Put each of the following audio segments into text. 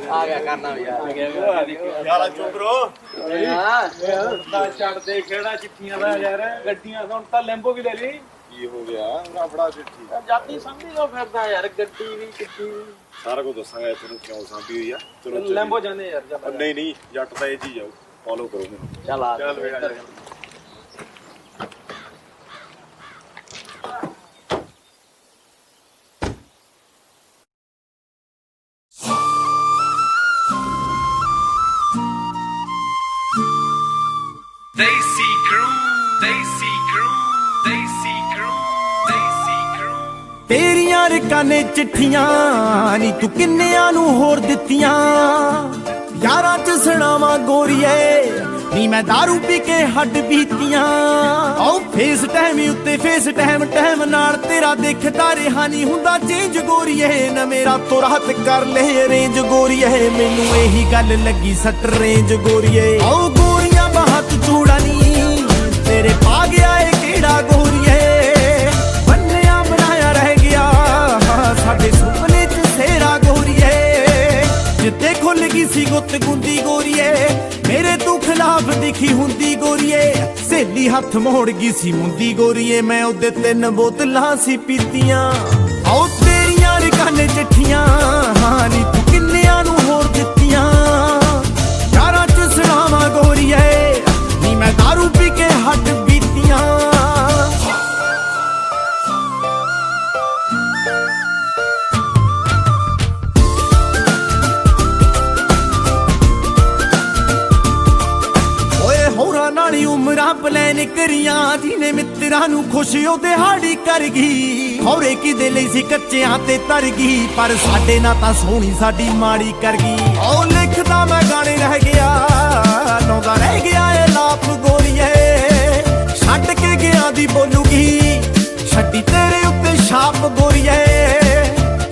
ਆ ਗਿਆ ਕਰਨਾ ਵੀ ਯਾਰ ਯਾਰਾ ਚੁੱਪਰੋ ਛੱਡ ਦੇ ਕਿਹੜਾ ਚਿੱਠੀਆਂ ਦਾ ਯਾਰ ਗੱਡੀਆਂ ਹੁਣ ਤਾਂ ਲੈਂਬੋ ਵੀ ਲੈ ਲਈ ਕੀ ਹੋ ਗਿਆ ਆਪੜਾ ਚਿੱਠੀ ਜਾਤੀ ਸਮਝੀ ਲੋ ਫਿਰਦਾ ਯਾਰ ਗੱਡੀ ਵੀ ਚਿੱਠੀ ਵੀ ਸਾਰਾ ਕੁਝ ਦੱਸਾਂਗਾ ਤੈਨੂੰ ਕਿਉਂ ਸਾਂਭੀ ਹੋਈ ਆ ਚਲੋ ਲੈਂਬੋ ਜਾਂਦੇ ਯਾਰ ਚੱਲ ਨਹੀਂ ਨਹੀਂ ਜੱਟ ਤਾਂ ਇਹ ਚੀਜ਼ ਆਓ ਫੋਲੋ ਕਰੋ ਮੈਨੂੰ ਚੱਲ ਆ ਚੱਲ ਵੇ ਆ ਜਾ Daisy Crew, Daisy Crew, Daisy Crew, Daisy Crew. ਤੇਰੀਆਂ ਰਕਾਂ ਨੇ ਚਿੱਠੀਆਂ ਨੀ ਤੂੰ ਕਿੰਨਿਆਂ ਨੂੰ ਹੋਰ ਦਿੱਤੀਆਂ ਯਾਰਾਂ ਚ ਸੁਣਾਵਾਂ ਗੋਰੀਏ ਨੀ ਮੈਂ ਦਾਰੂ ਪੀ ਕੇ ਹੱਡ ਬੀਤੀਆਂ ਆਓ ਫੇਸ ਟਾਈਮ ਉੱਤੇ ਫੇਸ ਟਾਈਮ ਨਾਲ ਤੇਰਾ ਦੇਖਦਾ ਰਿਹਾ ਨਹੀਂ ਹੁੰਦਾ ਚੇਂਜ ਗੋਰੀਏ ਨਾ ਮੇਰਾ ਤੋਂ ਰਾਤ ਕਰ ਲੈ ਅਰੇਂਜ ਗੋਰੀਏ ਮੈਨੂੰ ਇਹੀ ਗੱਲ ਲੱਗੀ ਸੱਟ ਰੇਂਜ ਗੋਰੀਏ ਆਓ ਗੋਰੀਆਂ ਬਾਹਤ ਚੂੜਾ ਨੀ ਤੇਰੇ ਪਾ ਗਿਆ ਏ ਕਿਹੜਾ ਗੋਰੀਏ ਬੰਨਿਆ ਬਣਾਇਆ ਰਹਿ ਗਿਆ ਸਾਡੇ ਸੁਪਨੇ ਚ ਸੇਰਾ ਗੋਰੀਏ ਜਿੱਤੇ ਖੁੱਲ ਗਈ ਸੀ ਗੁੱਤ ਗੁੰਦੀ ਗੋਰੀਏ ਮੇਰੇ ਤੂੰ ਖਿਲਾਫ ਦਿਖੀ ਹੁੰਦੀ ਗੋਰੀਏ ਸਹੇਲੀ ਹੱਥ ਮੋੜ ਗਈ ਸੀ ਮੁੰਦੀ ਗੋਰੀਏ ਮੈਂ ਉਹਦੇ 3 ਬੋਤਲਾਂ ਸੀ ਪੀਤੀਆਂ ਆਓ ਤੇਰੀਆਂ ਰਕਾਂ ਨੇ ਚਿੱਠੀਆਂ ਹਾਂ ਨੀ ਤੂੰ ਕਿੰਨਿਆਂ ਨੂੰ ਹੋਰ ਦਿੱਤੀਆਂ ਯਾਰਾਂ ਚ ਸੁਣਾਵਾਂ ਗੋਰੀਏ ਨੀ ਮੈਂ ਦਾਰੂ ਪੀ ਕੇ ਹੱਡ ਬੀਤੀਆਂ ਨਾਲੀ ਉਮਰਾਂ ਪਲੈਨ ਕਰੀਆਂ ਜਿਹਨੇ ਮਿੱਤਰਾਂ ਨੂੰ ਖੁਸ਼ ਉਹ ਦਿਹਾੜੀ ਕਰ ਗਈ ਹੌਰੇ ਕਿਦੇ ਲਈ ਸੀ ਕੱਚਿਆਂ ਤੇ ਤਰ ਗਈ ਪਰ ਸਾਡੇ ਨਾਲ ਤਾਂ ਸੋਹਣੀ ਸਾਡੀ ਮਾੜੀ ਕਰ ਗਈ ਉਹ ਲਿਖਦਾ ਮੈਂ ਗਾਣੇ ਰਹਿ ਗਿਆ ਲਾਉਂਦਾ ਰਹਿ ਗਿਆ ਏ ਲਾਪ ਗੋਰੀਏ ਛੱਡ ਕੇ ਗਿਆ ਦੀ ਬੋਲੂਗੀ ਛੱਡੀ ਤੇਰੇ ਉੱਤੇ ਛਾਪ ਗੋਰੀਏ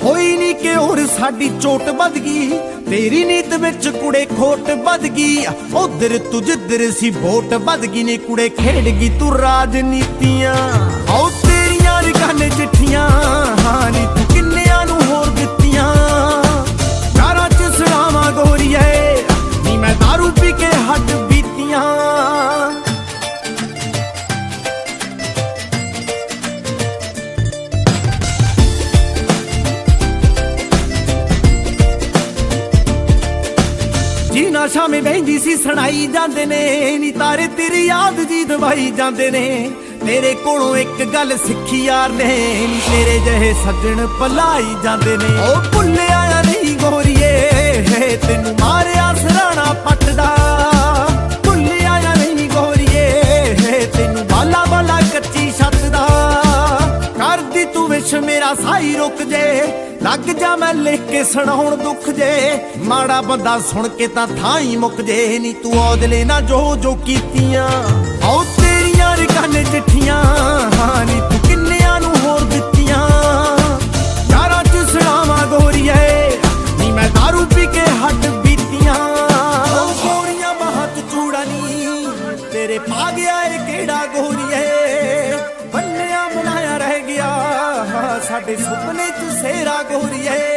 ਹੋਈ ਨੀ ਕਿ ਹੋਰ ਸਾਡੀ ਚੋਟ ਵੱਧ ਗਈ ਤੇਰੀ ਨੀਤ ਵਿੱਚ ਕੁੜੇ ਖੋਟ ਵੱਧ ਗਈ ਉਧਰ ਤੂੰ ਜਿੱਧਰ ਸੀ ਵੋਟ ਵੱਧ ਗਈ ਨੇ ਕੁੜੇ ਖੇਡ ਗਈ ਤੂੰ ਰਾਜਨੀਤੀਆਂ ਆਓ ਤੇਰੀਆਂ ਰਕਾਂ ਨੇ ਚਿੱਠੀਆਂ ਹਾਂ ਨੀ ਤੂੰ ਕਿੰਨਿਆਂ ਨੂੰ ਹੋਰ ਦਿੱਤੀਆਂ ਯਾਰਾਂ ਚ ਸੁਣਾਵਾਂ ਗੋਰੀਏ ਨੀ ਮੈਂ ਦਾਰੂ ਪੀ ਕੇ ਹੱਡ ਬੀਤੀਆਂ ਜੀਨਾ ਸ਼ਾਮੇ ਬਹਿੰਦੀ ਸੀ ਸੁਣਾਈ ਜਾਂਦੇ ਨੇ ਨੀ ਤਾਰੇ ਤੇਰੀ ਯਾਦ ਜੀ ਦਵਾਈ ਜਾਂਦੇ ਨੇ ਤੇਰੇ ਕੋਲੋਂ ਇੱਕ ਗੱਲ ਸਿੱਖੀ ਯਾਰ ਨੇ ਨੀ ਤੇਰੇ ਜਿਹੇ ਸੱਜਣ ਭਲਾਈ ਜਾਂਦੇ ਨੇ ਉਹ ਭੁੱਲਿਆ ਆ ਨਹੀਂ ਗੋਰੀਏ ਤੈਨੂੰ ਮਾਰਿਆ ਸਰਾਣਾ ਪੱਟਦਾ ਭੁੱਲਿਆ ਆ ਨਹੀਂ ਗੋਰੀਏ ਤੈਨੂੰ ਬਾਲਾ ਬਾਲਾ ਕੱਚੀ ਛੱਤ ਦਾ ਕਰਦੀ ਤੂੰ ਵਿਸ਼ ਮੇਰਾ ਸਾਈ ਰੁਕ ਜੇ ਲੱਗ ਜਾ ਮੈਂ ਲਿਖ ਕੇ ਸੁਣਾਉਣ ਦੁੱਖ ਜੇ ਮਾੜਾ ਬੰਦਾ ਸੁਣ ਕੇ ਤਾਂ ਥਾਂ ਹੀ ਮੁੱਕ ਜੇ ਨੀ ਤੂੰ ਔਦਲੇ ਨਾ ਜੋ ਕੀਤੀਆਂ ਆਓ ਤੇਰੀਆਂ ਰਕਾਂ ਨੇ ਚਿੱਠੀਆਂ ਹਾਂ ਨੀ ਤੂੰ ਕਿੰਨਿਆਂ ਨੂੰ ਹੋਰ ਦਿੱਤੀਆਂ ਯਾਰਾਂ ਚ ਸੁਣਾਵਾਂ ਗੋਰੀਏ ਨੀ ਮੈਂ ਦਾਰੂ ਪੀ ਕੇ ਹੱਡ ਬੀਤੀਆਂ ਉਹ ਗੋਰੀਆਂ ਬਾਹਤ ਚੂੜਾ ਨੀ ਤੇਰੇ ਪਾ ਗਿਆ ਏ ਕਿਹੜਾ ਗੋਰੀਏ ਬੰਨਿਆ ਬਣਾਇਆ ਰਹਿ ਗਿਆ ਸਾਡੇ ਸੁਪਨੇ ਚ ਸੇਰਾ ਗੋਰੀਏ